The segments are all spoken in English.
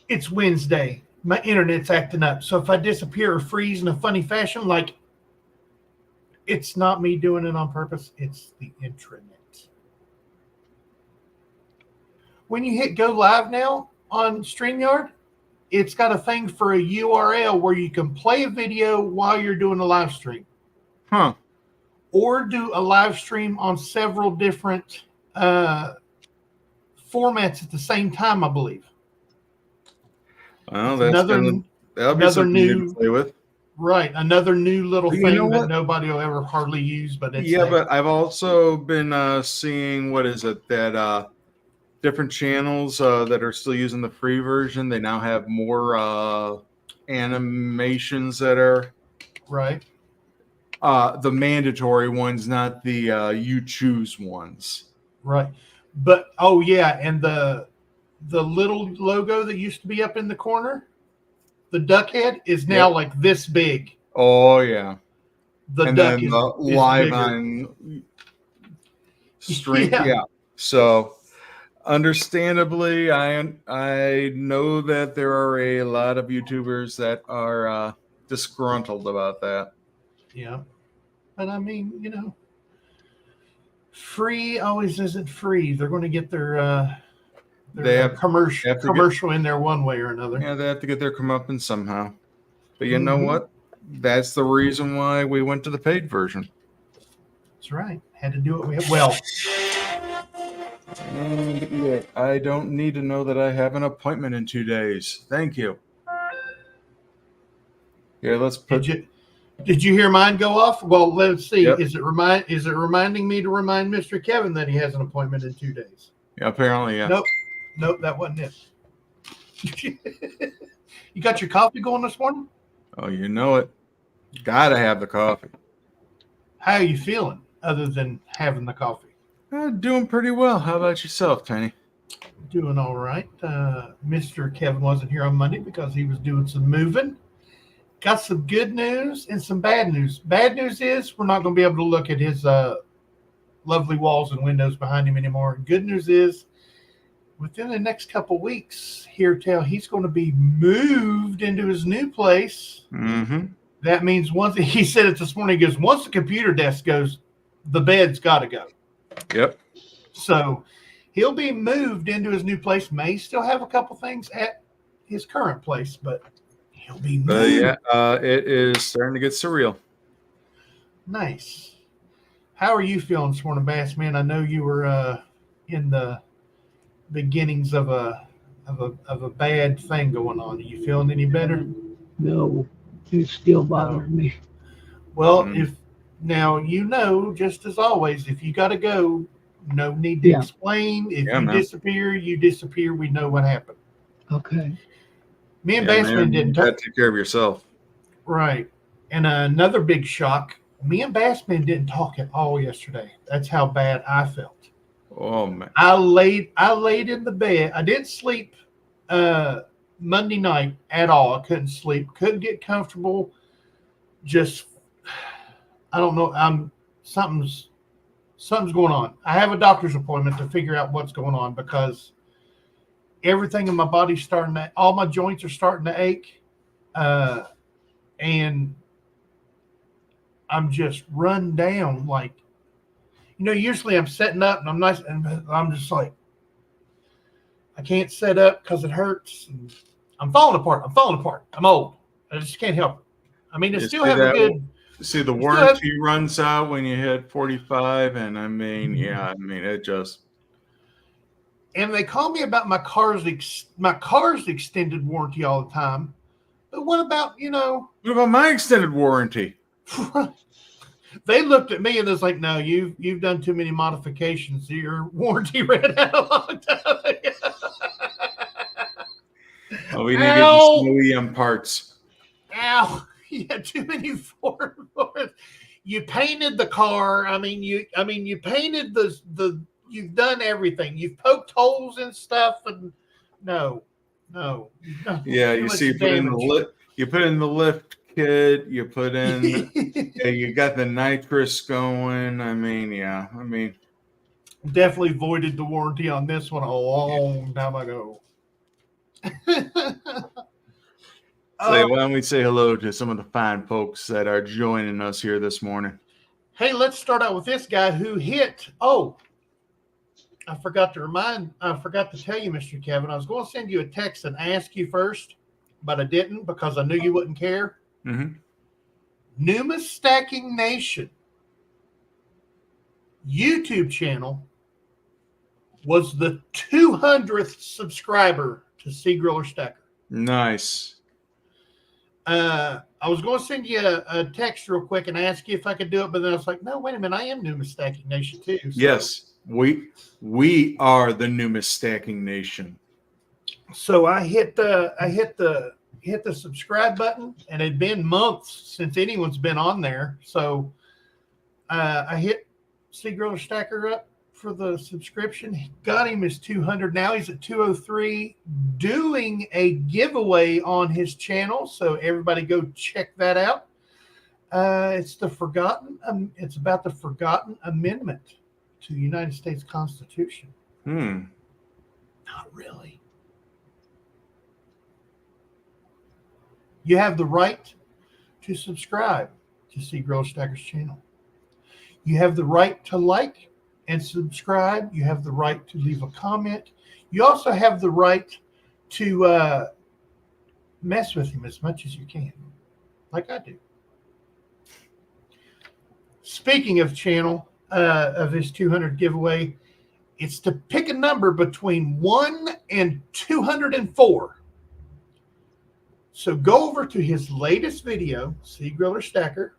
It's Wednesday. My internet's acting up. So if I disappear or freeze in a funny fashion, like it's not me doing it on purpose, it's the intranet. When you hit go live now on StreamYard, it's got a thing for a URL where you can play a video while you're doing a live stream. Huh. Or do a live stream on several different formats at the same time, I believe. Well, that'll be something new to play with. Right, another new little thing that nobody will ever hardly use, but it's there. But I've also been seeing that different channels that are still using the free version. They now have more animations that are right. The mandatory ones, not the you choose ones. Right, but and the little logo that used to be up in the corner, the duck head, is now like this big. Oh yeah. The duck is live bigger. On stream. Yeah. So understandably, I know that there are a lot of YouTubers that are disgruntled about that. Yeah. But I mean, free always isn't free. They're going to get their commercial in there one way or another. Yeah, they have to get their comeuppance somehow. But you know what? That's the reason why we went to the paid version. That's right. Had to do it well. And I don't need to know that I have an appointment in 2 days. Thank you. Yeah, let's put. Did you hear mine go off? Well, let's see. Yep. Is it reminding me to remind Mr. Kevin that he has an appointment in 2 days? Yeah, apparently, yeah. Nope, that wasn't it. You got your coffee going this morning? Oh, you know it. Gotta have the coffee. How are you feeling other than having the coffee? Doing pretty well. How about yourself, Penny? Doing all right. Mr. Kevin wasn't here on Monday because he was doing some moving. Got some good news and some bad news. Bad news is we're not going to be able to look at his lovely walls and windows behind him anymore. Good news is within the next couple weeks, he's going to be moved into his new place. Mm-hmm. That means he said it this morning, he goes, once the computer desk goes, the bed's got to go. Yep. So he'll be moved into his new place. May still have a couple things at his current place, but he'll be moved. It is starting to get surreal. Nice. How are you feeling this morning, Bass Man? I know you were in the beginnings of a bad thing going on. Are you feeling any better? No, it's still bothering me. Well, just as always, if you got to go, no need to explain. If you disappear, you disappear. We know what happened. Okay. Me and Bassman didn't talk. You got to take care of yourself. Right. And another big shock, me and Bassman didn't talk at all yesterday. That's how bad I felt. Oh, man. I laid in the bed. I didn't sleep Monday night at all. I couldn't sleep. Couldn't get comfortable. Just, I don't know. Something's going on. I have a doctor's appointment to figure out what's going on because everything in my body's all my joints are starting to ache. And I'm just run down. Like, usually I'm setting up and I'm nice. And I'm just like, I can't set up because it hurts. And I'm falling apart. I'm old. I just can't help it. I mean, I still have a good. See, the warranty runs out when you hit 45, and it just. And they call me about my car's extended warranty all the time. But what about What about my extended warranty? They looked at me and was like, "No, you've done too many modifications. Your warranty ran out a long time ago." Oh, we need to get some OEM parts. Ow. You had too many forms. You painted the car. You painted you've done everything. You've poked holes and stuff, and no. Yeah, you see, you put in the lift kit. You put in, you got the nitrous going. Definitely voided the warranty on this one a long time ago. Why don't we say hello to some of the fine folks that are joining us here this morning? Hey, let's start out with this guy who hit. Oh, I forgot to tell you, Mr. Kevin. I was going to send you a text and ask you first, but I didn't because I knew you wouldn't care. Mm-hmm. Numa Stacking Nation YouTube channel was the 200th subscriber to Cgriller Stacker. Nice. I was going to send you a text real quick and ask you if I could do it, but then I was like, no, wait a minute, I am Numa Stacking Nation too. So. Yes, we are the Numa Stacking Nation. So I hit the subscribe button, and it'd been months since anyone's been on there. So I hit Cgriller Stacker up for the subscription. Got him his 200. Now he's at 203, doing a giveaway on his channel. So everybody go check that out. It's about the forgotten amendment to the United States Constitution. Not really. You have the right to subscribe to Cgriller Stacker's channel. You have the right to like and subscribe. You have the right to leave a comment. You also have the right to mess with him as much as you can, like I do. Speaking of channel, of his 200 giveaway, it's to pick a number between 1 and 204. So go over to his latest video, Cgriller Stacker,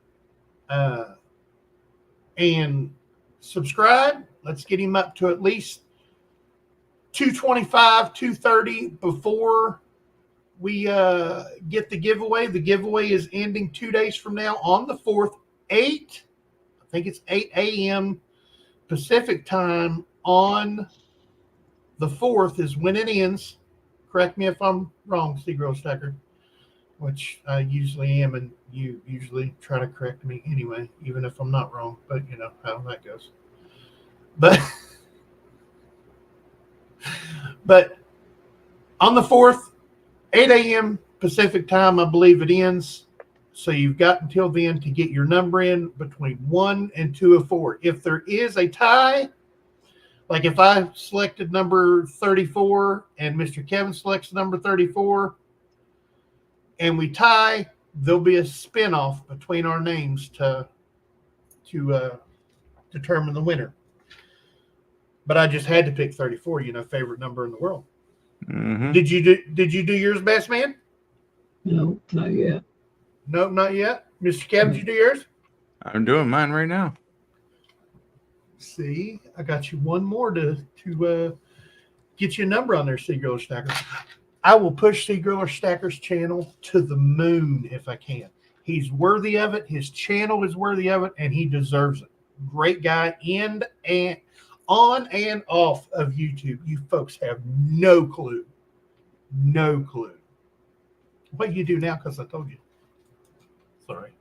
and subscribe. Let's get him up to at least 225, 230 before we get the giveaway. The giveaway is ending 2 days from now on the 4th, 8 a.m. Pacific time on the 4th is when it ends. Correct me if I'm wrong, Cgriller Stacker, which I usually am, and you usually try to correct me anyway, even if I'm not wrong. But you know how that goes. But on the 4th, 8 a.m. Pacific time, I believe it ends. So you've got until then to get your number in between 1 and 204. If there is a tie, like if I selected number 34 and Mr. Kevin selects number 34, and we tie, there'll be a spin-off between our names to determine the winner. But I just had to pick 34, favorite number in the world. Mm-hmm. Did you do yours, best man? No, not yet. No, not yet. Mr. Kevin, did you do yours? I'm doing mine right now. See, I got you one more to get you a number on there, Cgriller Stacker. I will push Cgriller Stacker's channel to the moon if I can. He's worthy of it. His channel is worthy of it, and he deserves it. Great guy, on and off of YouTube. You folks have no clue. No clue. What you do now, because I told you. Sorry.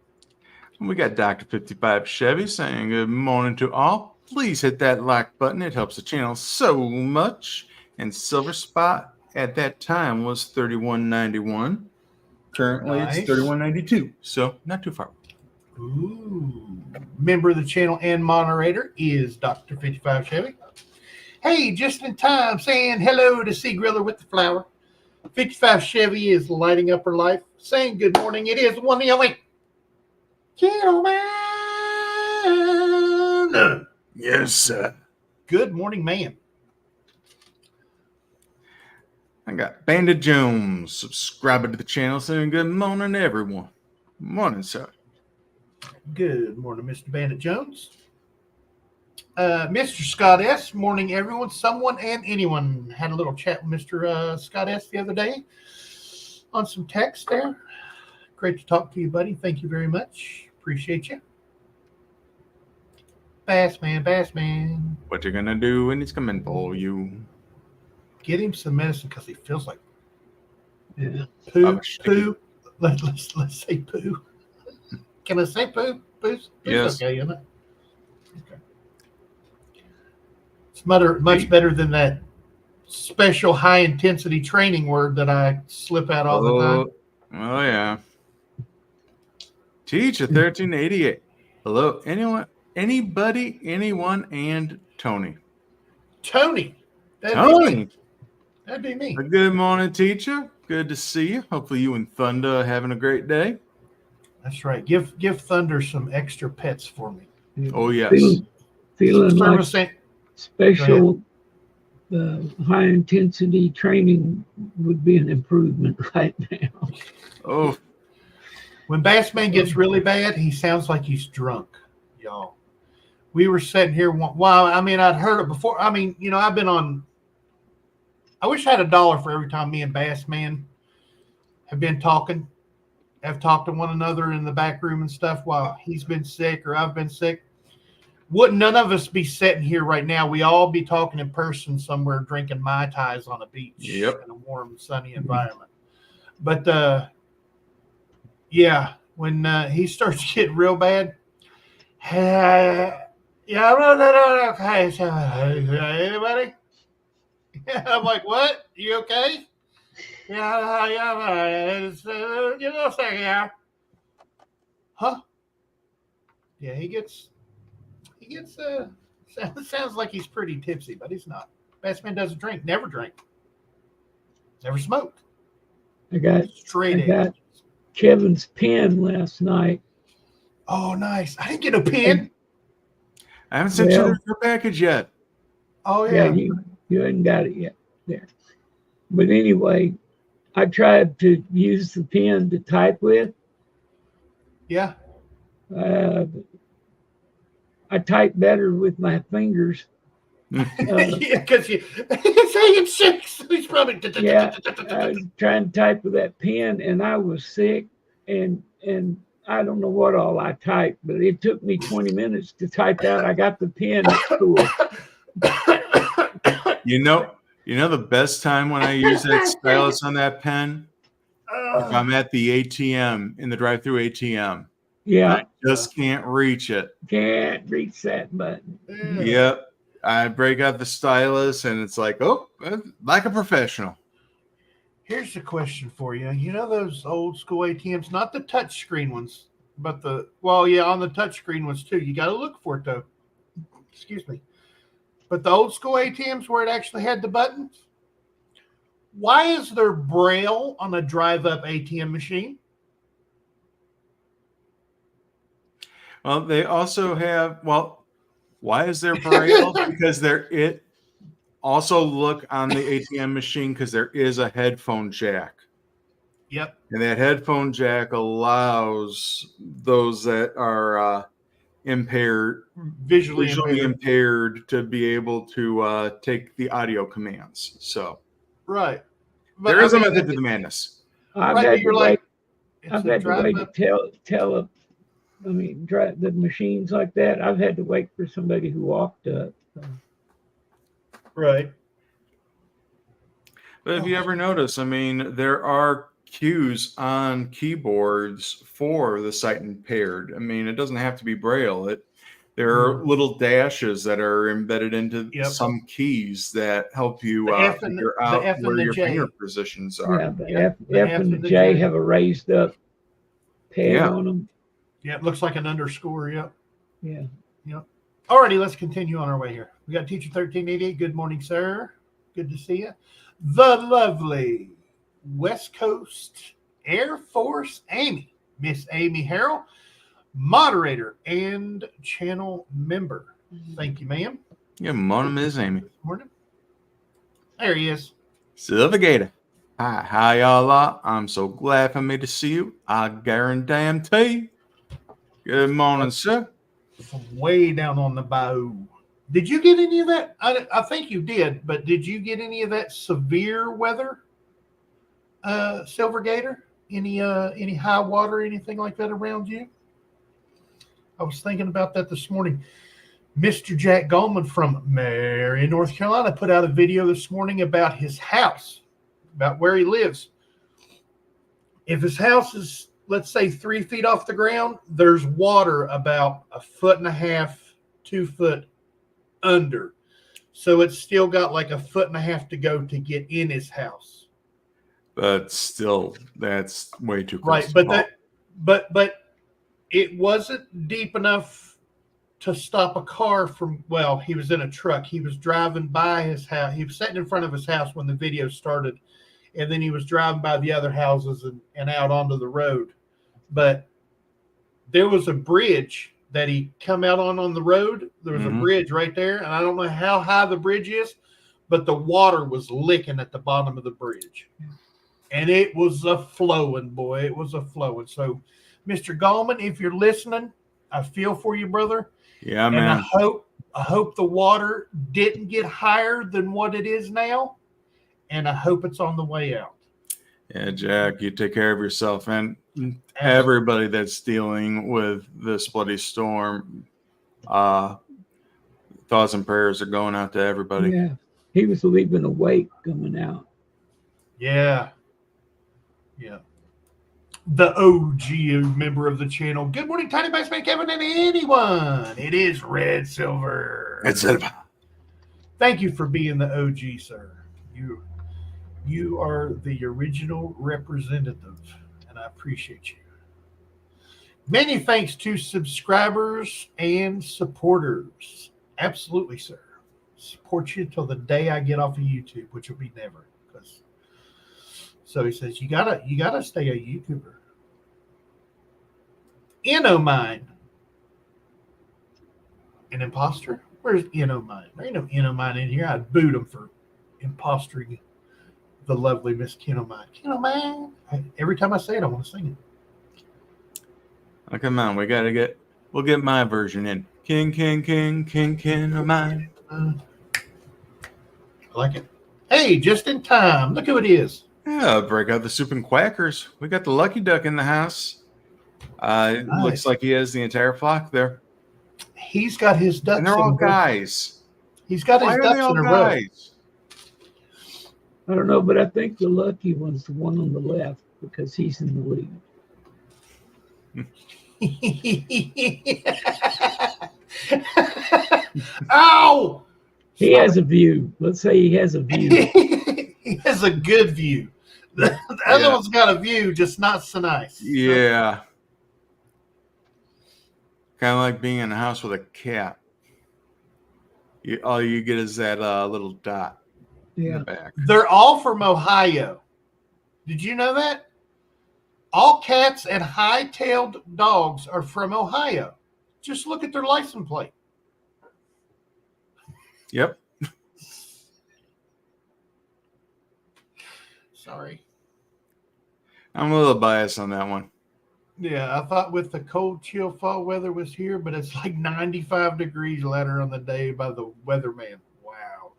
We got Dr. 55 Chevy saying good morning to all. Please hit that like button. It helps the channel so much. And Silver Spot at that time was $31.91. Currently Nice. It's $31.92. So not too far. Ooh. Member of the channel and moderator is Dr. 55 Chevy. Hey, just in time, saying hello to Cgriller with the flower. 55 Chevy is lighting up her life, saying good morning. It is one of the only gentleman. Yes, sir. Good morning, man. I got Bandit Jones subscribing to the channel saying good morning, everyone. Morning, sir. Good morning, Mr. Bandit Jones. Mr. Scott S. Morning, everyone. Someone and anyone had a little chat with Mr. Scott S. the other day on some text there. Great to talk to you, buddy. Thank you very much. Appreciate you. Bass man. What you gonna do when he's coming for you? Get him some medicine because he feels like Yeah. poo. Let's say poo. Can I say poo? Poo's Yes. okay, isn't it? Okay. It's much better than that special high intensity training word that I slip out all the time. Oh yeah. Teacher 1388. Hello, anybody, anyone, and Tony. Tony. Tony. That'd be me. Good morning, teacher. Good to see you. Hopefully you and Thunder are having a great day. That's right. Give Thunder some extra pets for me. Oh yes. Feeling like Service special high intensity training would be an improvement right now. Oh, when Bassman gets really bad, he sounds like he's drunk, y'all. We were sitting here. Well, I mean, I'd heard it before. I mean, you know, I've been on. I wish I had $1 for every time me and Bassman have been talking, have talked to one another in the back room and stuff while he's been sick or I've been sick. Wouldn't none of us be sitting here right now? We all be talking in person somewhere, drinking Mai Tais on a beach in a warm, sunny environment. But yeah, when he starts getting real bad, yeah, okay, so anybody? Yeah, I'm like, what? You okay? Yeah, you know, yeah. Huh? Yeah, he gets sounds like he's pretty tipsy, but he's not. Bassman doesn't drink, never smoked. I got Kevin's pen last night. Oh, nice. I didn't get a pen. I haven't sent you your package yet. Oh yeah, you hadn't got it yet there. But anyway, I tried to use the pen to type with. Yeah. I type better with my fingers. Yeah, because he's saying sick, so he's probably. Yeah, I was trying to type with that pen, and I was sick, and I don't know what all I typed, but it took me 20 minutes to type out. I got the pen at school. You know the best time when I use that stylus on that pen? If I'm at the ATM, in the drive-through ATM. Yeah. I just can't reach it. Can't reach that button. Yep. I break out the stylus, and it's like, oh, like a professional. Here's a question for you. You know those old school ATMs, not the touch screen ones, but on the touch screen ones too. You got to look for it though. Excuse me. But the old school ATMs where it actually had the buttons. Why is there Braille on a drive-up ATM machine? Well, they also have. Well, why is there Braille? Because it also look on the ATM machine because there is a headphone jack. Yep. And that headphone jack allows those that are visually impaired to be able to take the audio commands. So right. But there is a method to the madness. I've had to wait to tell the machines like that. I've had to wait for somebody who walked up. Right. But if you ever notice, there are cues on keyboards for the sight impaired. It doesn't have to be Braille. There are little dashes that are embedded into some keys that help you figure out where your finger positions are. Yeah, the F and the J have a raised up pad on them. Yeah, it looks like an underscore. Yep. Yeah. Yep. Alrighty, let's continue on our way here. We got Teacher 1388. Good morning, sir. Good to see you. The lovely West Coast Air Force Amy, Miss Amy Harrell, moderator and channel member. Thank you, ma'am. Good morning, Miss Amy. Good morning. There he is. Silver Gator. Hi, how y'all are? I'm so glad for me to see you. I guarantee. Good morning, sir. From way down on the bayou. Did you get any of that? I think you did, but did you get any of that severe weather, Silver Gator? Any high water, anything like that around you? I was thinking about that this morning. Mr. Jack Goldman from Marion, North Carolina, put out a video this morning about his house, about where he lives. If his house is, let's say, 3 feet off the ground, there's water about 1.5 feet, 2 foot under. So it's still got like a foot and a half to go to get in his house. to go to get in his house. But still, that's way too close. Right, but it wasn't deep enough to stop a car from. Well, he was in a truck. He was driving by his house. He was sitting in front of his house when the video started, and then he was driving by the other houses and out onto the road. But there was a bridge that he come out on the road. There was a bridge right there, and I don't know how high the bridge is, but the water was licking at the bottom of the bridge. And it was a flowing, boy. It was a flowing. So, Mr. Gallman, if you're listening, I feel for you, brother. Yeah, and man. I hope the water didn't get higher than what it is now, and I hope it's on the way out. Yeah, Jack, you take care of yourself and everybody that's dealing with this bloody storm. Thoughts and prayers are going out to everybody. Yeah, he was leaving a wake coming out. Yeah. The OG member of the channel. Good morning, Tiny Bassman Kevin, and anyone. It is Red Silver. It's it. Thank you for being the OG, sir. You are the original representative, and I appreciate you. Many thanks to subscribers and supporters. Absolutely, sir. Support you till the day I get off of YouTube, which will be never. So he says, you gotta stay a YouTuber. Enomine. An imposter? Where's Enomine? There ain't no Enomine in here. I'd boot him for impostoring the lovely Miss Kenomine. Kenomine. Every time I say it, I want to sing it. Oh, come on, we'll get my version in. King of mine. I like it. Hey, just in time. Look who it is. Yeah, break out the soup and quackers. We got the lucky duck in the house. It looks like he has the entire flock there. He's got his ducks. And they're all guys. He's got his ducks in a row. I don't know, but I think the lucky one's the one on the left because he's in the lead. Ow! He has a view. Let's say he has a view. He has a good view. The other one's got a view, just not so nice. Yeah. Kind of like being in a house with a cat. All you get is that little dot in the back. They're all from Ohio. Did you know that? All cats and high-tailed dogs are from Ohio. Just look at their license plate. Yep. Sorry. I'm a little biased on that one. Yeah, I thought with the cold, chill fall weather was here, but it's like 95 degrees later on the day by the weatherman. Wow.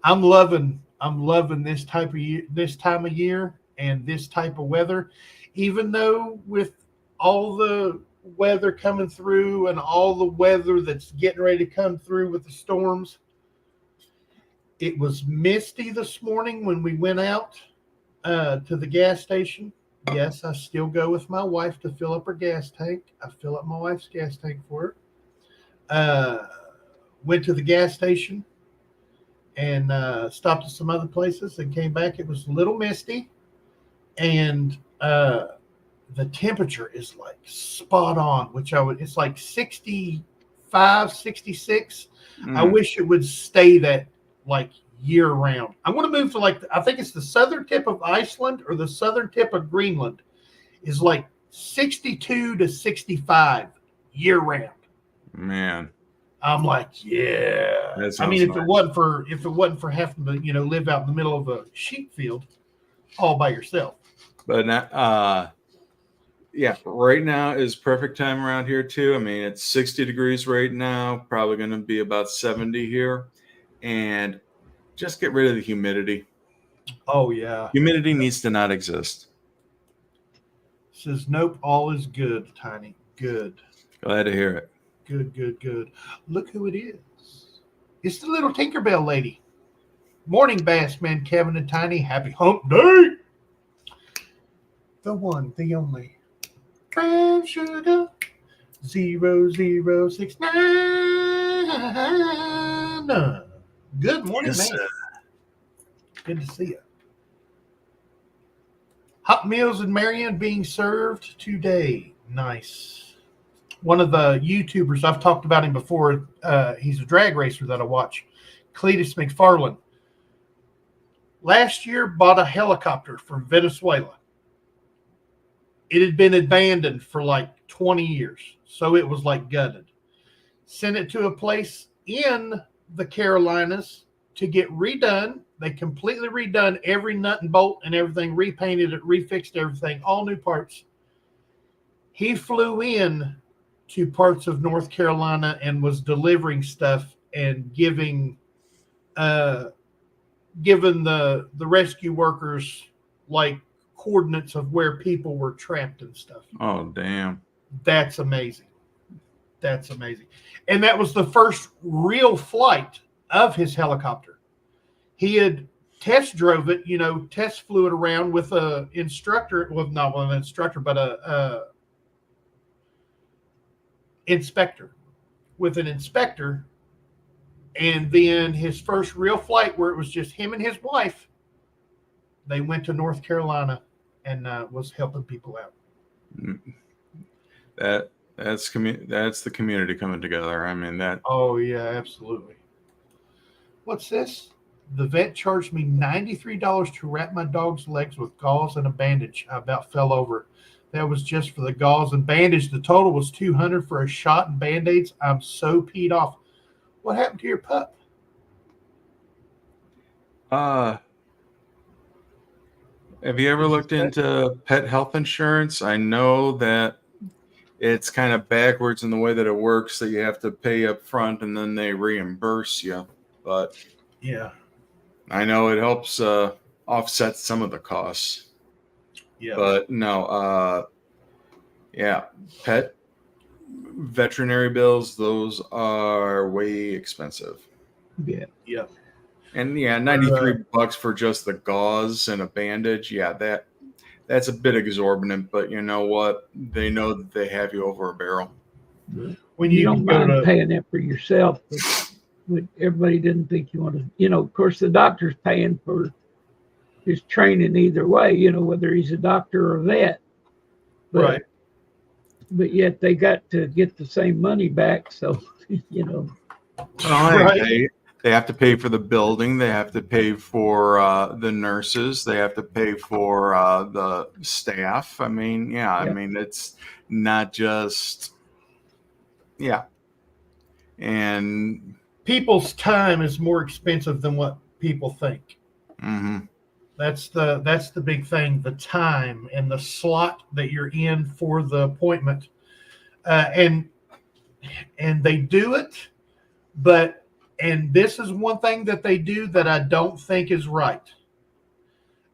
I'm loving this time of year and this type of weather, even though with all the weather coming through and all the weather that's getting ready to come through with the storms. It was misty this morning when we went out to the gas station. Yes, I still go with my wife to fill up her gas tank. I fill up my wife's gas tank for her. Went to the gas station and stopped at some other places and came back. It was a little misty, and the temperature is like spot on, it's like 65, 66. I wish it would stay that like year round. I want to move to I think it's the southern tip of Iceland or the southern tip of Greenland is like 62 to 65 year round. Man. I'm like, yeah. I mean, if it wasn't for having to, live out in the middle of a sheep field all by yourself. But yeah, right now is perfect time around here too. I mean, it's 60 degrees right now, probably going to be about 70 here. And just get rid of the humidity. Oh, yeah. Humidity needs to not exist. Says, nope, all is good, Tiny. Good. Glad to hear it. Good. Look who it is. It's the little Tinkerbell lady. Morning, Bassman, Kevin and Tiny. Happy hump day. The one, the only. Brown sugar 0069. John. Good morning, Yes, man. Good to see you. Hot meals in Marion being served today. Nice. One of the YouTubers, I've talked about him before. He's a drag racer that I watch. Cletus McFarland. Last year, bought a helicopter from Venezuela. It had been abandoned for like 20 years. So it was like gutted. Sent it to a place in the Carolinas to get redone. They completely redone every nut and bolt and everything, repainted it, refixed everything, all new parts. He flew in to parts of North Carolina and was delivering stuff and giving the rescue workers like coordinates of where people were trapped and stuff. Oh, damn. That's amazing. That's amazing. And that was the first real flight of his helicopter. He had test drove it, test flew it around with an instructor. Well, not an instructor, but a inspector. With an inspector. And then his first real flight where it was just him and his wife, they went to North Carolina and was helping people out. That's the community coming together. I mean that. Oh yeah, absolutely. What's this? The vet charged me $93 to wrap my dog's legs with gauze and a bandage. I about fell over. That was just for the gauze and bandage. The total was $200 for a shot and band-aids. I'm so peed off. What happened to your pup? Have you ever looked into pet health insurance? I know that it's kind of backwards in the way that it works, that you have to pay up front and then they reimburse you. But Yeah. I know it helps offset some of the costs. Yeah. But no, pet veterinary bills, those are way expensive. Yeah. Yeah. And yeah, $93 for just the gauze and a bandage. Yeah, that's a bit exorbitant, but you know what? They know that they have you over a barrel. When you don't mind paying that for yourself, but everybody didn't think you want to, of course the doctor's paying for his training either way, whether he's a doctor or a vet. But, right. But yet they got to get the same money back. So, Right. They have to pay for the building. They have to pay for the nurses. They have to pay for the staff. I mean, I mean, it's not just, And people's time is more expensive than what people think. Mm-hmm. That's the big thing, the time and the slot that you're in for the appointment. And they do it, and this is one thing that they do that I don't think is right.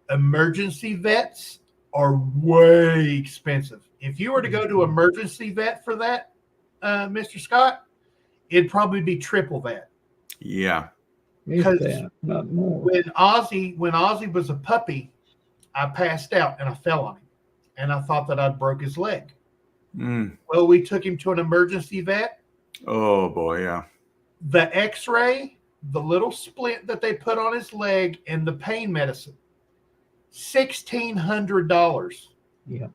Emergency vets are way expensive. If you were to go to emergency vet for that, Mr. Scott, it'd probably be triple that. Yeah. Because not more. When Ozzy was a puppy, I passed out and I fell on him, and I thought that I'd broke his leg. Well, we took him to an emergency vet. Oh boy, yeah. The X-ray, the little splint that they put on his leg, and the pain medicine, $1,600. Yeah.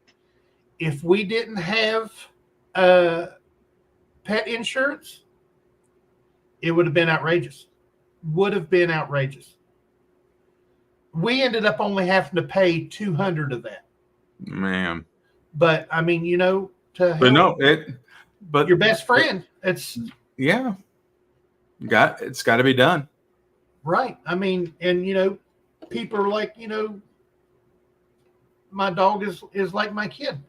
If we didn't have pet insurance, it would have been outrageous. We ended up only having to pay $200 of that. Man. But I mean, but your best friend, it's got to be done. Right. I mean, and people are like, my dog is like my kid.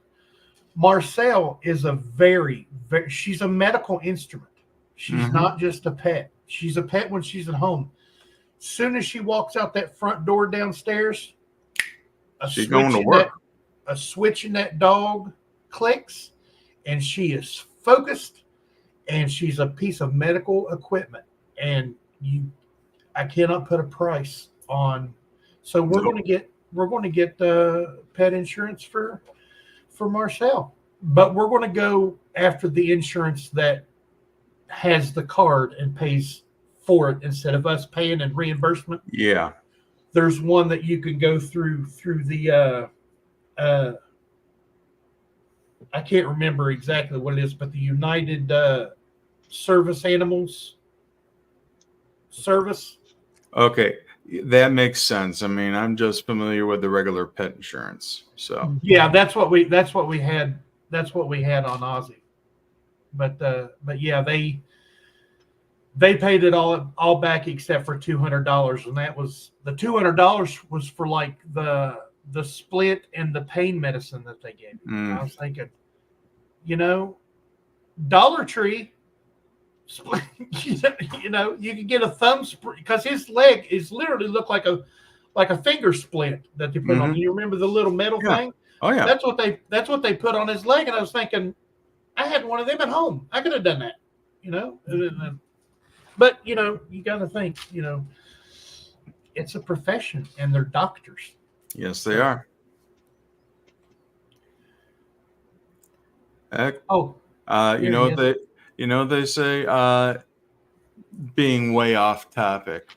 Marcel is a very, very, she's a medical instrument. She's not just a pet. She's a pet when she's at home. Soon as she walks out that front door downstairs, she's going to work. A switch in that dog clicks, and she is focused, and she's a piece of medical equipment. And I cannot put a price on. So we're going to get pet insurance for Marcel, but we're going to go after the insurance that has the card and pays for it instead of us paying and reimbursement. Yeah. There's one that you can go through the I can't remember exactly what it is, but the United Service Animals Service. Okay, that makes sense. I mean, I'm just familiar with the regular pet insurance. So yeah, that's what we had. That's what we had on Ozzy. But yeah, they paid it all back except for $200, and that was the $200 was for like the splint and the pain medicine that they gave me. I was thinking, Dollar Tree, you can get a thumb sprint because his leg is literally look like a finger splint that they put on. You remember the little metal thing? Oh yeah. That's what they put on his leg, and I was thinking, I had one of them at home. I could have done that, But you got to think, it's a profession, and they're doctors. Yes, they are. They say being way off topic.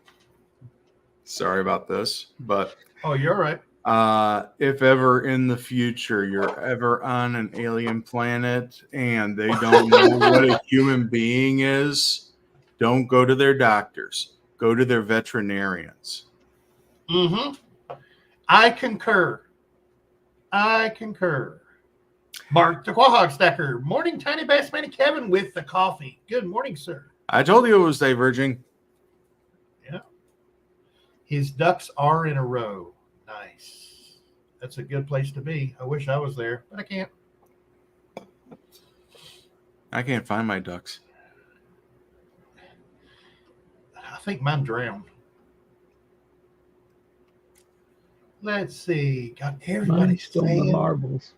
Sorry about this, but you're right. If ever in the future you're ever on an alien planet and they don't know what a human being is, don't go to their doctors. Go to their veterinarians. Mm-hmm. I concur. Mark the Quahog Stacker. Morning, Tiny Bass Man Kevin with the coffee. Good morning, sir. I told you it was diverging. Yeah. His ducks are in a row. Nice. That's a good place to be. I wish I was there, but I can't. I can't find my ducks. I think mine drowned. Let's see. Got everybody stole the marbles.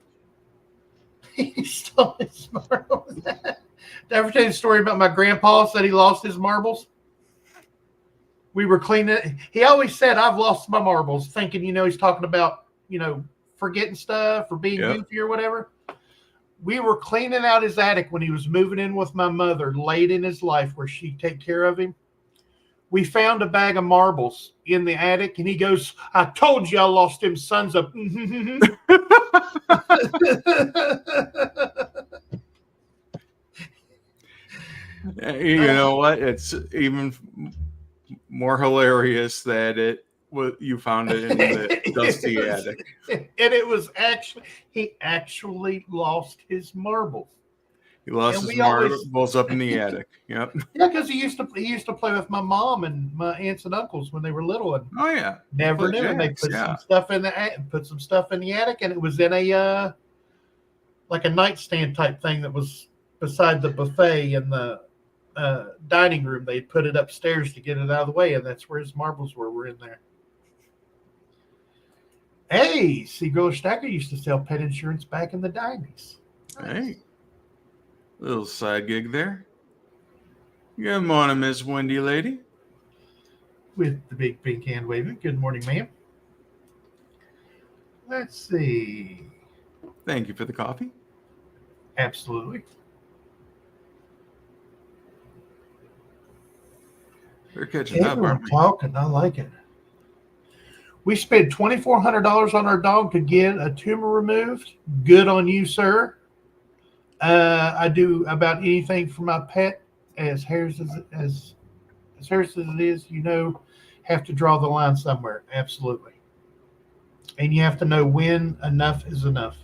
He stole his marbles. Did I ever tell you the story about my grandpa said he lost his marbles? We were cleaning it. He always said, I've lost my marbles, thinking, he's talking about, forgetting stuff or being goofy or whatever. We were cleaning out his attic when he was moving in with my mother late in his life where she'd take care of him. We found a bag of marbles in the attic, and he goes, I told you I lost them sons of... You know what? It's even more hilarious that you found it in the dusty attic. And it was he actually lost his marbles. He lost his marbles up in the attic. Yep. Yeah, because he used to play with my mom and my aunts and uncles when they were little. And never knew. And they put some stuff in the attic, and it was in a like a nightstand type thing that was beside the buffet in the dining room. They put it upstairs to get it out of the way, and that's where his marbles were in there. Hey, Cgriller Stacker used to sell pet insurance back in the 90s. Hey. Little side gig there. Good morning, Miss Wendy Lady. With the big pink hand waving. Good morning, ma'am. Let's see. Thank you for the coffee. Absolutely. We're catching up, aren't we? Talking. I like it. We spent $2,400 on our dog to get a tumor removed. Good on you, sir. I do about anything for my pet, as hairs as it is, have to draw the line somewhere. Absolutely. And you have to know when enough is enough.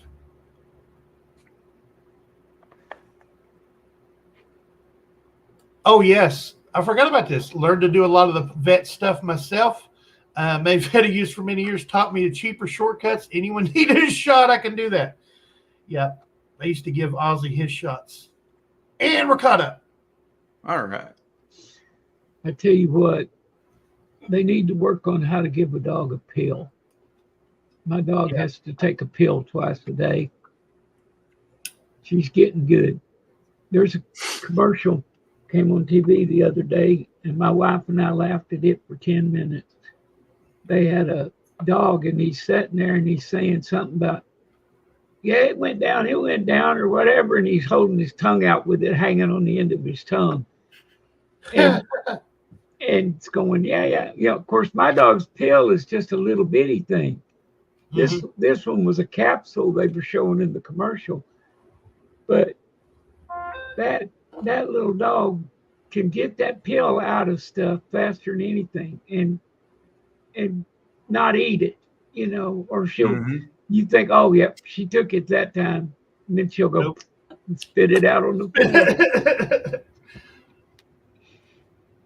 Oh, yes. I forgot about this. Learned to do a lot of the vet stuff myself. Made vet use for many years. Taught me the cheaper shortcuts. Anyone needed a shot, I can do that. Yeah. I used to give Ozzy his shots. And we're caught up. All right. I tell you what, they need to work on how to give a dog a pill. My dog has to take a pill twice a day. She's getting good. There's a commercial came on TV the other day, and my wife and I laughed at it for 10 minutes. They had a dog, and he's sitting there, and he's saying something about, it went down, or whatever, and he's holding his tongue out with it hanging on the end of his tongue. And And it's going, yeah. Of course, my dog's pill is just a little bitty thing. This one was a capsule they were showing in the commercial, but that little dog can get that pill out of stuff faster than anything, and not eat it, or she'll. You think, oh yeah, she took it that time, and then she'll go and spit it out on the floor.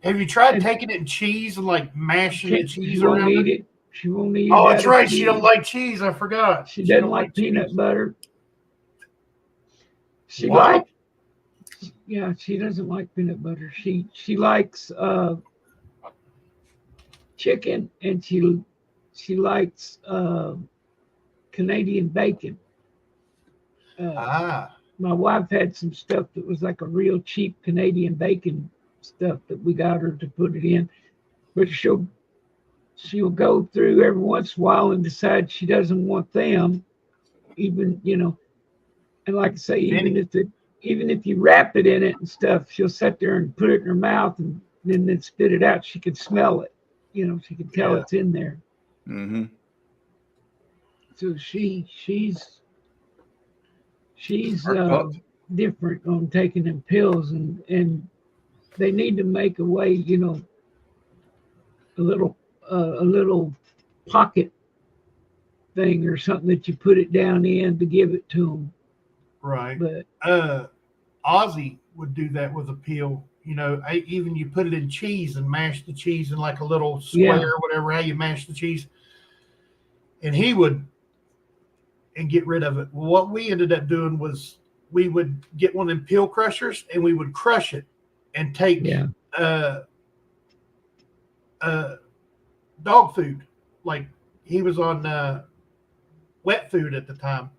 Have you tried taking it in cheese and like mashing the cheese around? Eat it. She won't eat it. Oh, that's right. She don't like cheese. I forgot. She doesn't like peanut butter. She doesn't like peanut butter. She likes chicken, and she likes Canadian bacon. My wife had some stuff that was like a real cheap Canadian bacon stuff that we got her to put it in, but she'll go through every once in a while and decide she doesn't want them, even and like I say, even if you wrap it in it and stuff, she'll sit there and put it in her mouth and then spit it out. She can smell it, she can tell it's in there. So she's different on taking them pills, and they need to make a way, a little pocket thing or something that you put it down in to give it to them. Right. But Ozzy would do that with a peel. Even you put it in cheese and mash the cheese in like a little square or whatever, how you mash the cheese. And he would get rid of it. Well, what we ended up doing was we would get one of them peel crushers and we would crush it and take dog food. Like he was on wet food at the time.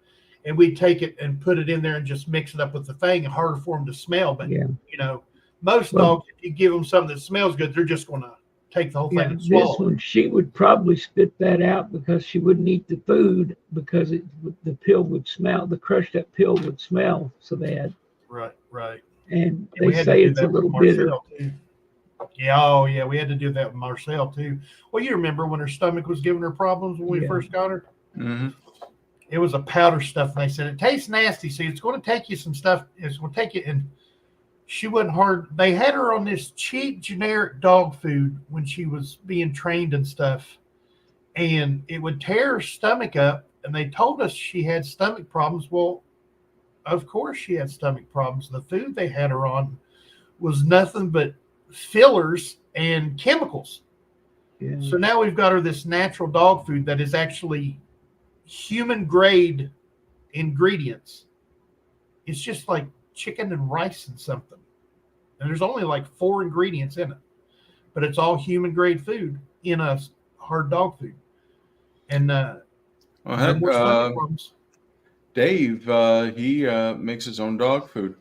And we'd take it and put it in there and just mix it up with the thing. And harder for them to smell. But, most dogs, if you give them something that smells good, they're just going to take the whole thing and swallow. This one, she would probably spit that out because she wouldn't eat the food because the pill would smell. The crushed up pill would smell so bad. Right. And they say it's a little bitter. Too. Yeah, we had to do that with Marcel too. Well, you remember when her stomach was giving her problems when we first got her? Mm-hmm. It was a powder stuff, and they said it tastes nasty, so it's going to take you some stuff. It's going to take you, and she wasn't hard. They had her on this cheap generic dog food when she was being trained and stuff, and it would tear her stomach up. And they told us she had stomach problems. Well, of course she had stomach problems. The food they had her on was nothing but fillers and chemicals. Yeah. So now we've got her this natural dog food that is actually human grade ingredients. It's just like chicken and rice and something. And there's only like 4 ingredients in it. But it's all human grade food in a hard dog food. And Dave, he makes his own dog food.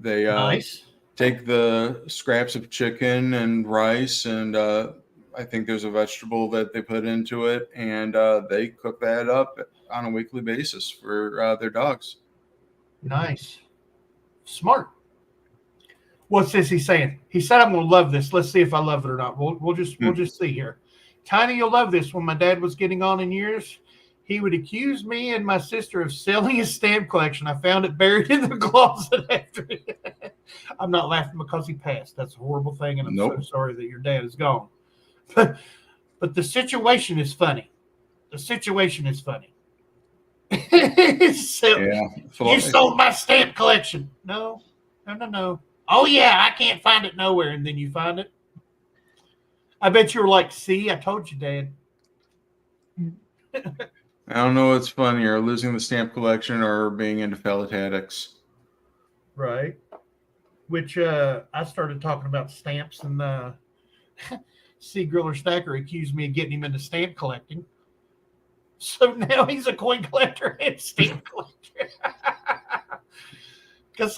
They nice. Take the scraps of chicken and rice, and I think there's a vegetable that they put into it, and they cook that up on a weekly basis for their dogs. Nice. Smart. What's this he's saying? He said, I'm going to love this. Let's see if I love it or not. We'll just see here. Tiny, you'll love this. When my dad was getting on in years, he would accuse me and my sister of selling his stamp collection. I found it buried in the closet after I'm not laughing because he passed. That's a horrible thing, and I'm so sorry that your dad is gone. But the situation is funny. You sold my stamp collection. No. Oh, yeah, I can't find it nowhere. And then you find it. I bet you were like, see, I told you, Dad. I don't know what's funnier, losing the stamp collection or being into philatetics. Right. Which I started talking about stamps, and Cgriller Stacker accused me of getting him into stamp collecting. So now he's a coin collector and stamp collector. Because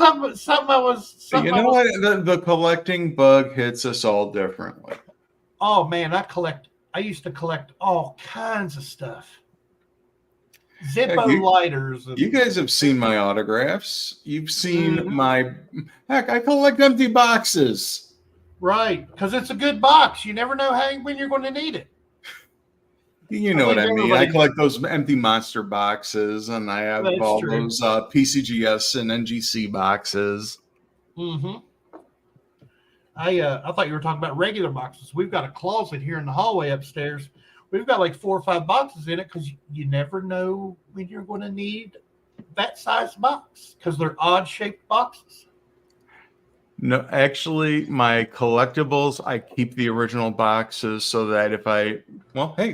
the collecting bug hits us all differently. Oh man, I used to collect all kinds of stuff. Zippo lighters. You guys have seen my autographs. You've seen I collect empty boxes. Right, because it's a good box. You never know when you're going to need it. You know what I mean. I collect those empty monster boxes, and I have all those PCGS and NGC boxes. Mm-hmm. I thought you were talking about regular boxes. We've got a closet here in the hallway upstairs. We've got like 4 or 5 boxes in it because you never know when you're going to need that size box because they're odd-shaped boxes. No, actually, my collectibles, I keep the original boxes so that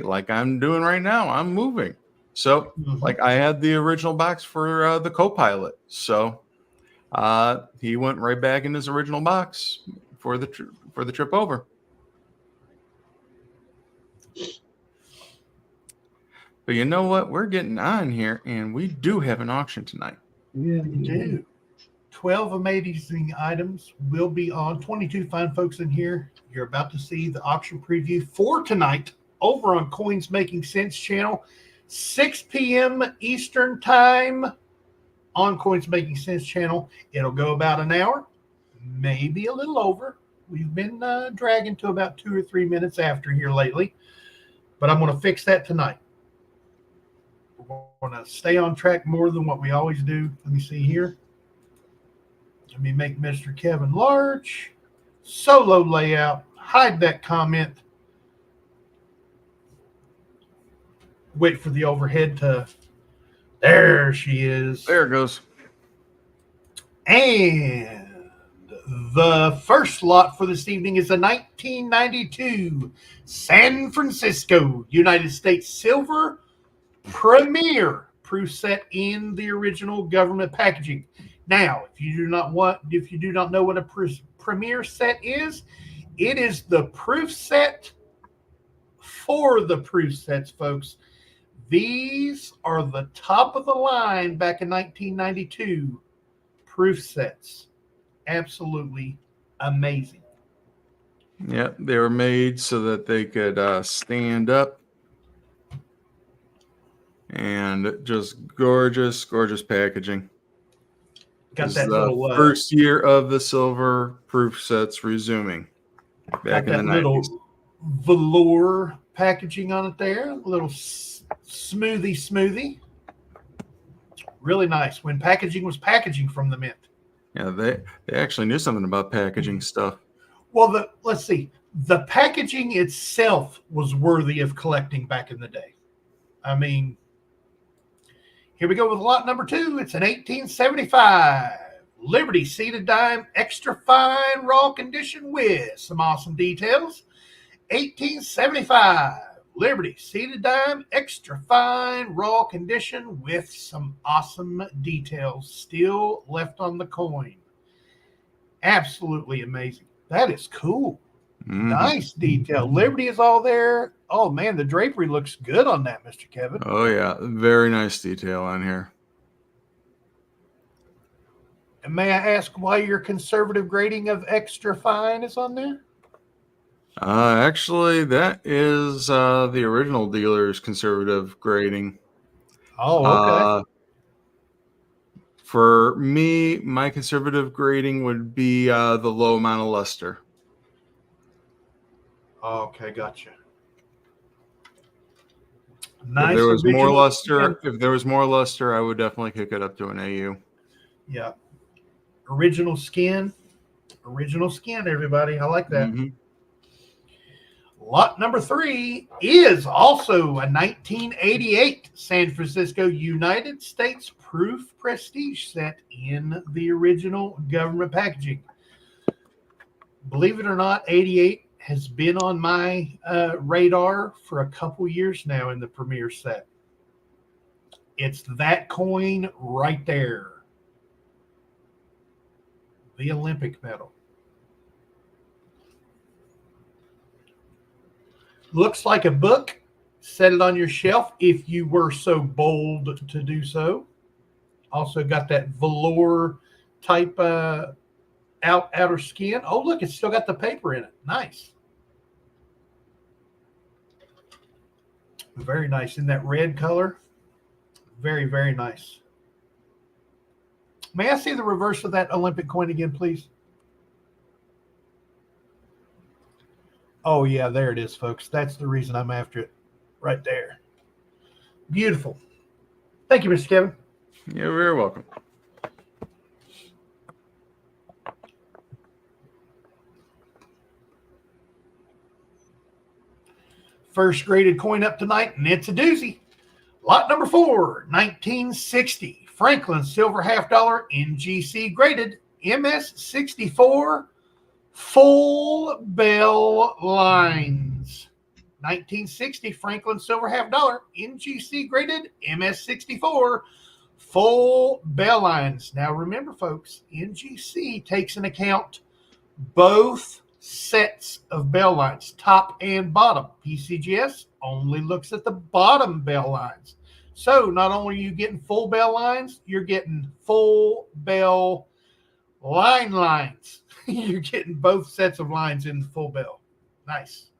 like I'm doing right now, I'm moving. So, like I had the original box for the co-pilot. So, he went right back in his original box for the trip over. But you know what? We're getting on here, and we do have an auction tonight. Yeah, we do. 12 amazing items will be on. 22 fine folks in here. You're about to see the auction preview for tonight over on Coins Making Sense channel, 6 p.m. Eastern time on Coins Making Sense channel. It'll go about an hour, maybe a little over. We've been dragging to about 2 or 3 minutes after here lately, but I'm going to fix that tonight. We're going to stay on track more than what we always do. Let me see here. Let me make Mr. Kevin large. Solo layout. Hide that comment. Wait for the overhead to... There she is. There it goes. And the first lot for this evening is a 1992 San Francisco, United States Silver Premier proof set in the original government packaging. Now, if you do not know what a Premier set is, it is the proof set for the proof sets, folks. These are the top of the line back in 1992 proof sets. Absolutely amazing. Yeah, they were made so that they could stand up. And just gorgeous, gorgeous packaging. Got that little first year of the silver proof sets resuming back in the 90s. Little velour packaging on it there, a little smoothie. Really nice. When packaging was packaging from the mint. Yeah, they actually knew something about packaging stuff. Well, let's see. The packaging itself was worthy of collecting back in the day. I mean, here we go with lot number 2. It's an 1875 Liberty seated dime, extra fine raw condition with some awesome details. 1875 Liberty seated dime, extra fine raw condition with some awesome details still left on the coin. Absolutely amazing. That is cool. Mm-hmm. Nice detail. Liberty is all there. Oh, man, the drapery looks good on that, Mr. Kevin. Oh, yeah. Very nice detail on here. And may I ask why your conservative grading of extra fine is on there? Actually, that is the original dealer's conservative grading. Oh, okay. For me, my conservative grading would be the low amount of luster. Okay, gotcha. Nice. If there was more luster, I would definitely kick it up to an AU. Yeah. Original skin, everybody. I like that. Mm-hmm. Lot number 3 is also a 1988 San Francisco United States proof prestige set in the original government packaging. Believe it or not, 88 has been on my radar for a couple years now in the Premier set. It's that coin right there. The Olympic medal. Looks like a book. Set it on your shelf if you were so bold to do so. Also got that velour type outer skin. Oh, look, it's still got the paper in it. Nice. Very nice in that red color. Very, very nice. May I see the reverse of that Olympic coin again, please? Oh, yeah, there it is, folks. That's the reason I'm after it right there. Beautiful. Thank you, Mr. Kevin. You're very welcome. First graded coin up tonight, and it's a doozy. Lot number 4, 1960. Franklin Silver Half Dollar NGC graded MS64 full bell lines. 1960 Franklin Silver Half Dollar NGC graded MS64 full bell lines. Now remember, folks, NGC takes into account both sets of bell lines, top and bottom. PCGS only looks at the bottom bell lines. So not only are you getting full bell lines, you're getting full bell lines. You're getting both sets of lines in the full bell. Nice.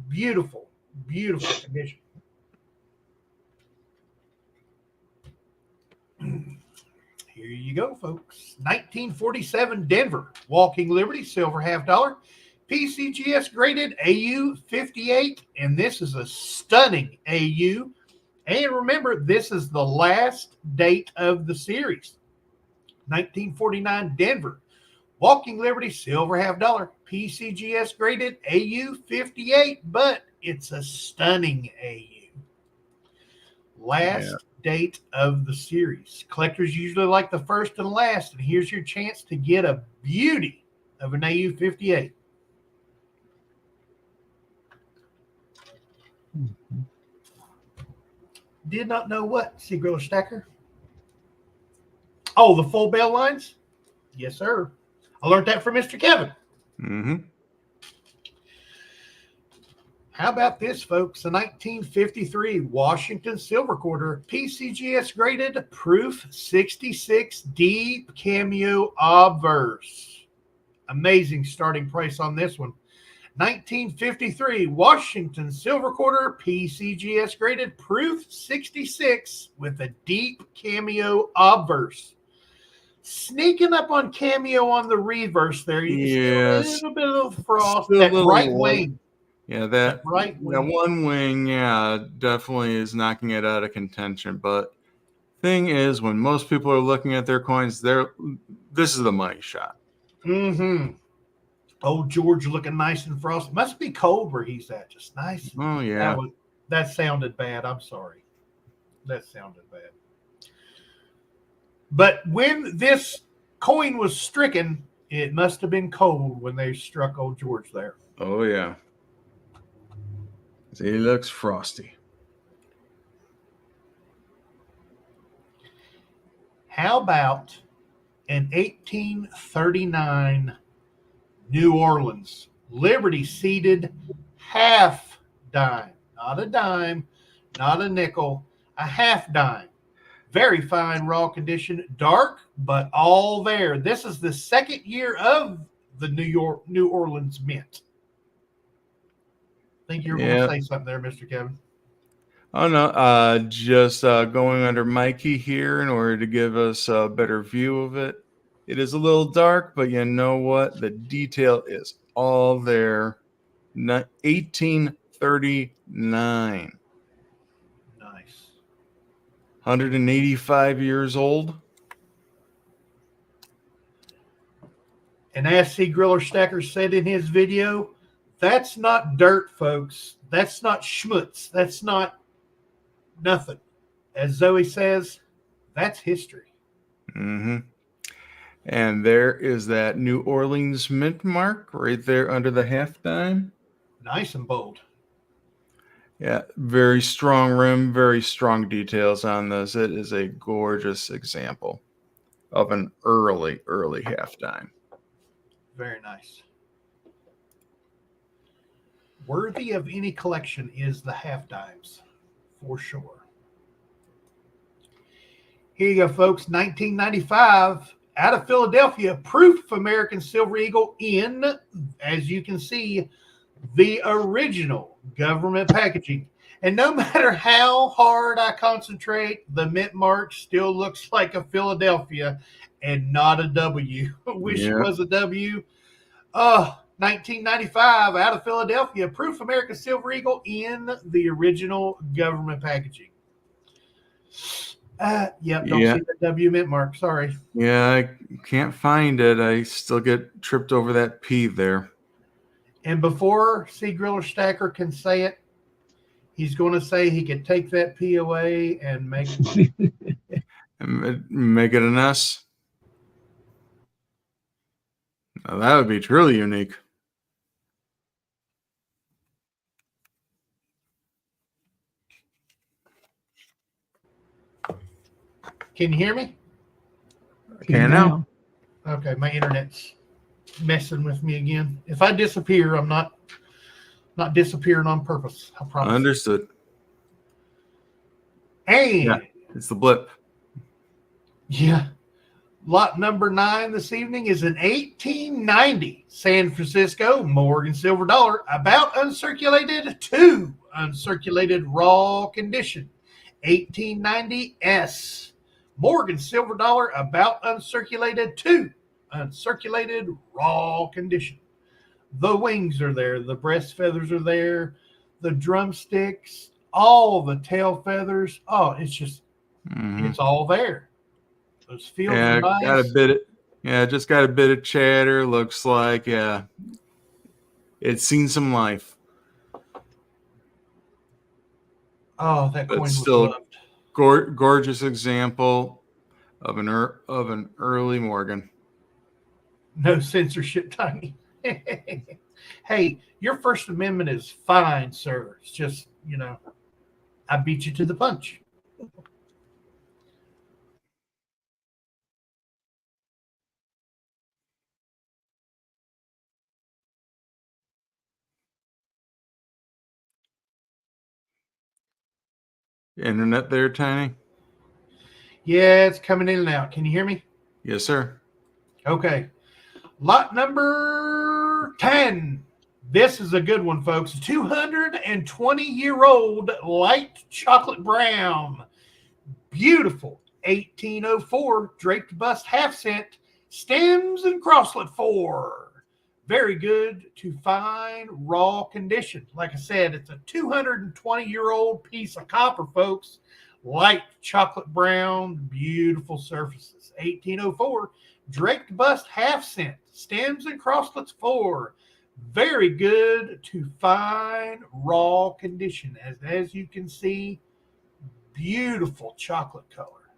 Beautiful, beautiful condition. Here you go, folks. 1947 Denver Walking Liberty Silver Half Dollar. PCGS graded AU 58, and this is a stunning AU. And remember, this is the last date of the series. 1949 Denver Walking Liberty Silver Half Dollar. PCGS graded AU 58, but it's a stunning AU. Last date of the series. Collectors usually like the first and last, and here's your chance to get a beauty of an AU 58. Did not know what, Cgriller Stacker? Oh, the full bell lines? Yes, sir. I learned that from Mr. Kevin. Mm-hmm. How about this, folks? A 1953 Washington Silver Quarter PCGS graded Proof 66 Deep Cameo Obverse. Amazing starting price on this one. 1953 Washington Silver Quarter PCGS graded Proof 66 with a Deep Cameo Obverse. Sneaking up on cameo on the reverse there. You can see a little bit of frost. Still That a right little wing. Yeah, that right wing. one wing, definitely is knocking it out of contention. But thing is, when most people are looking at their coins, this is the money shot. Mm-hmm. Old George looking nice and frosty. Must be cold where he's at. Just nice. Oh, yeah. That sounded bad. I'm sorry. That sounded bad. But when this coin was stricken, it must have been cold when they struck old George there. Oh, yeah. He looks frosty. How about an 1839 New Orleans Liberty seated half dime? Not a dime, not a nickel, a half dime. Very fine raw condition, dark, but all there. This is the second year of the New Orleans mint. I think you were going to say something there, Mr. Kevin. Oh, no. Just going under Mikey here in order to give us a better view of it. It is a little dark, but you know what? The detail is all there. 1839. Nice. 185 years old. And as Cgriller Stacker said in his video, that's not dirt, folks. That's not schmutz. That's not nothing. As Zoey says, that's history. Mm-hmm. And there is that New Orleans mint mark right there under the half dime. Nice and bold. Yeah, very strong rim, very strong details on this. It is a gorgeous example of an early half dime. Very nice. Worthy of any collection is the half dimes, for sure. Here you go, folks. 1995, out of Philadelphia, Proof American Silver Eagle in, as you can see, the original government packaging. And no matter how hard I concentrate, the mint mark still looks like a Philadelphia and not a W. Wish it was a W. 1995, out of Philadelphia, Proof America Silver Eagle in the original government packaging. Yep, don't see the W mint mark. Sorry. Yeah, I can't find it. I still get tripped over that P there. And before Cgriller Stacker can say it, he's going to say he could take that P away and make Make it an S. Now, that would be truly unique. Can you hear me? Can now. Okay, my internet's messing with me again. If I disappear, I'm not disappearing on purpose. I promise. Understood. Hey, yeah, it's the blip. Yeah. Lot number 9 this evening is an 1890 San Francisco Morgan silver dollar, about uncirculated to uncirculated raw condition. 1890 S. Morgan silver dollar, about uncirculated to uncirculated raw condition. The wings are there, the breast feathers are there, the drumsticks, all the tail feathers. Oh, it's just, it's all there. Those fields are nice. Just got a bit of chatter. Looks like, it's seen some life. Oh, that coin was still loved. Gorgeous example of an early Morgan. No censorship, Tiny. Hey, your First Amendment is fine, sir. It's just, I beat you to the punch. Internet there, Tiny? Yeah, it's coming in and out. Can you hear me? Yes, sir. Okay. Lot number 10. This is a good one, folks. 220-year-old light chocolate brown. Beautiful. 1804 draped bust half cent. Stems and crosslet 4. Very good to fine raw condition. Like I said, it's a 220-year-old piece of copper, folks. Light chocolate brown, beautiful surfaces. 1804 draped bust half cent. Stems and crosslets 4. Very good to fine raw condition. As you can see, beautiful chocolate color.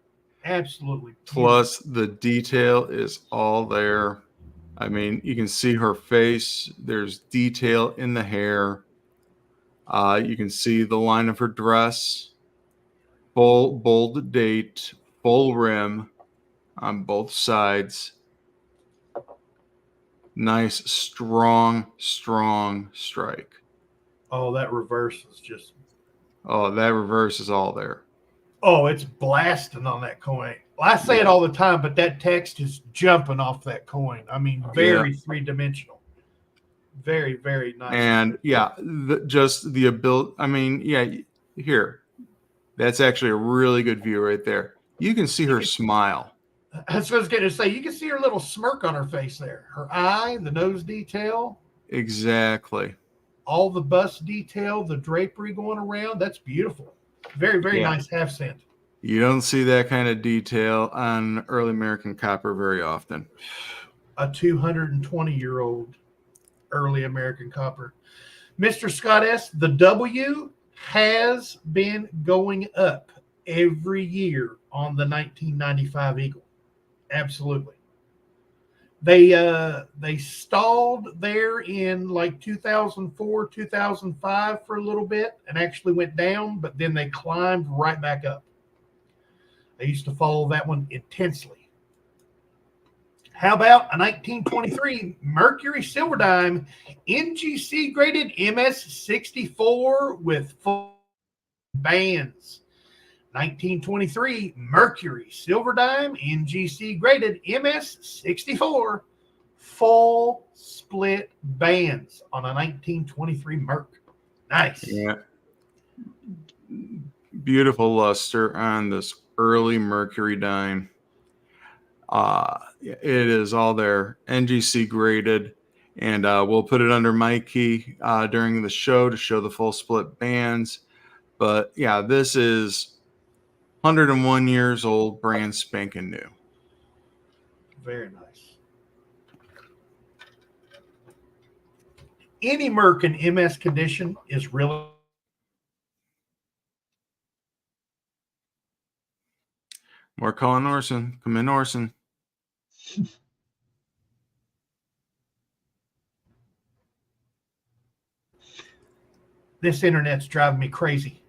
Absolutely beautiful. Plus, the detail is all there. I mean, you can see her face. There's detail in the hair. You can see the line of her dress. Bold date, full rim on both sides. Nice, strong strike. Oh, that reverse is just... Oh, that reverse is all there. Oh, it's blasting on that coin. Well, I say it all the time, but that text is jumping off that coin. I mean, very three-dimensional. Very, very nice. And, just the ability... I mean, here. That's actually a really good view right there. You can see her smile. That's what I was going to say. You can see her little smirk on her face there. Her eye, the nose detail. Exactly. All the bust detail, the drapery going around. That's beautiful. Very, very nice half cent. You don't see that kind of detail on early American copper very often. A 220-year-old early American copper. Mr. Scott S., the W has been going up every year on the 1995 Eagle. Absolutely. They stalled there in like 2004, 2005 for a little bit and actually went down, but then they climbed right back up. I used to follow that one intensely. How about a 1923 Mercury Silver Dime NGC graded MS64 with full bands? 1923 Mercury Silver Dime NGC graded MS64 full split bands on a 1923 Merc. Nice. Yeah. Beautiful luster on this early Mercury dime. It is all there. NGC graded. And we'll put it under my key during the show to show the full split bands. But yeah, this is 101 years old, brand spanking new. Very nice. Any Merc in MS condition is really. More calling Orson. Come in, Orson. This internet's driving me crazy.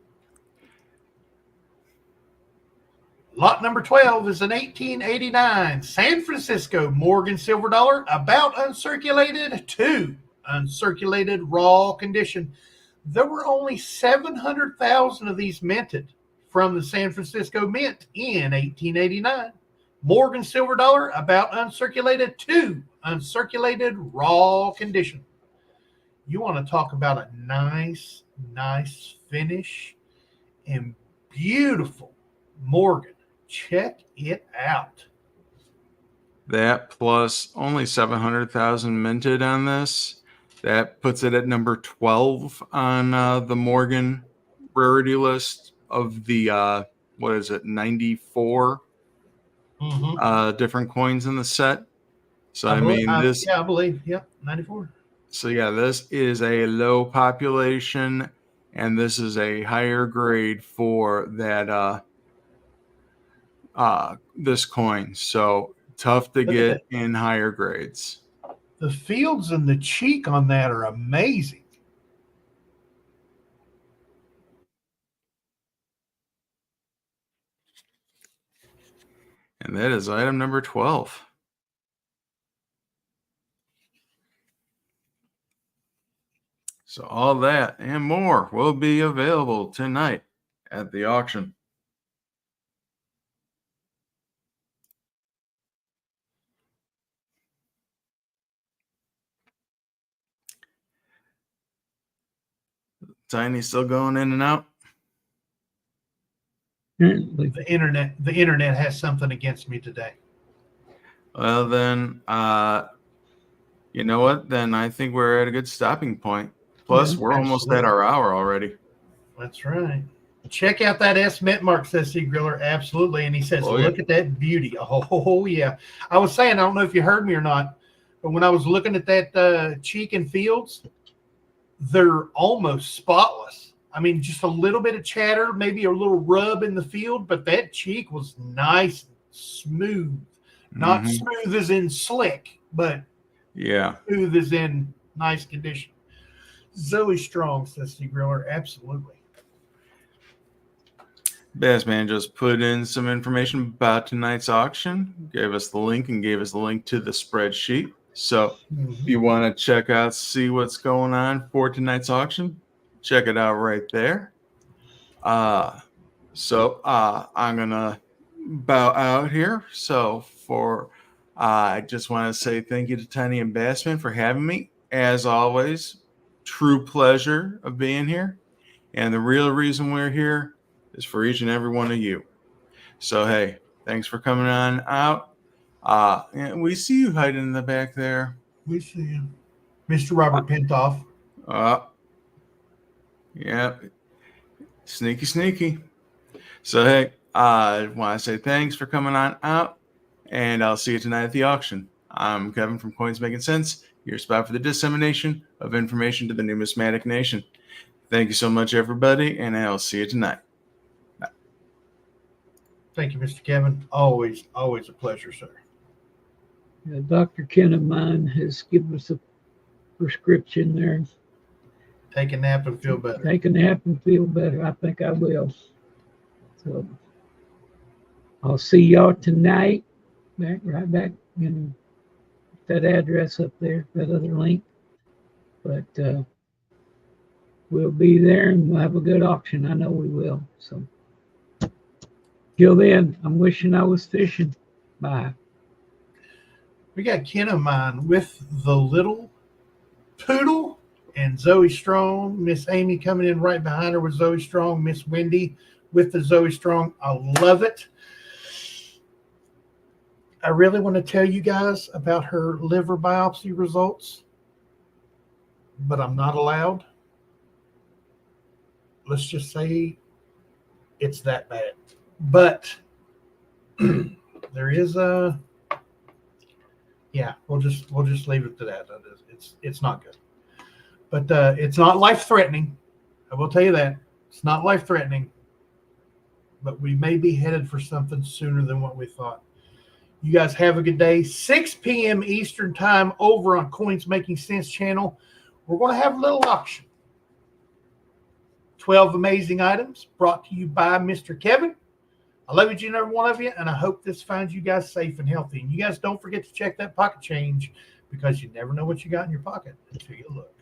Lot number 12 is an 1889 San Francisco Morgan silver dollar, about uncirculated to uncirculated raw condition. There were only 700,000 of these minted from the San Francisco Mint in 1889. Morgan silver dollar, about uncirculated to uncirculated raw condition. You want to talk about a nice finish and beautiful Morgan. Check it out. That plus only 700,000 minted on this. That puts it at number 12 on the Morgan rarity list of the, 94 different coins in the set. So, I believe, 94. So, yeah, this is a low population, and this is a higher grade for that this coin. So, tough to get in higher grades. The fields and the cheek on that are amazing. And that is item number 12. So all that and more will be available tonight at the auction. Tiny still going in and out? The internet has something against me today. Well, then, you know what? Then I think we're at a good stopping point. Plus, we're almost at our hour already. That's right. Check out that S Mint mark, says Cgriller. Absolutely. And he says, look at that beauty. Oh, yeah. I was saying, I don't know if you heard me or not, but when I was looking at that cheek and fields, they're almost spotless. I mean, just a little bit of chatter, maybe a little rub in the field, but that cheek was nice and smooth. Not smooth as in slick, but smooth as in nice condition. Zoey Strong, says Cgriller. Absolutely. Bass Man just put in some information about tonight's auction, gave us the link and gave us the link to the spreadsheet. So if you want to check out, see what's going on for tonight's auction, check it out right there. So I'm going to bow out here. So I just want to say thank you to Tiny and Bassman for having me. As always, true pleasure of being here. And the real reason we're here is for each and every one of you. So, hey, thanks for coming on out. And we see you hiding in the back there. We see you. Mr. Robert Pintoff. Yeah. Sneaky. So, hey, I want to say thanks for coming on out, and I'll see you tonight at the auction. I'm Kevin from Coins Making Sense, your spot for the dissemination of information to the numismatic nation. Thank you so much, everybody, and I'll see you tonight. Bye. Thank you, Mr. Kevin. Always a pleasure, sir. Dr. Ken of mine has given us a prescription there. Take a nap and feel better. Take a nap and feel better. I think I will. So I'll see y'all tonight. Right back in that address up there, that other link. But we'll be there and we'll have a good auction. I know we will. So till then, I'm wishing I was fishing. Bye. We got Ken of mine with the little poodle and Zoey Strong. Miss Amy coming in right behind her with Zoey Strong. Miss Wendy with the Zoey Strong. I love it. I really want to tell you guys about her liver biopsy results. but I'm not allowed. Let's just say it's that bad. But there is a, yeah, we'll just leave it to that. It's not good, but it's not life threatening. I will tell you that it's not life threatening, but we may be headed for something sooner than what we thought. You guys have a good day. 6 p.m. Eastern time over on Coins Making Sense channel. We're going to have a little auction. 12 amazing items brought to you by Mr. Kevin. I love each and every one of you, and I hope this finds you guys safe and healthy. And you guys don't forget to check that pocket change, because you never know what you got in your pocket until you look.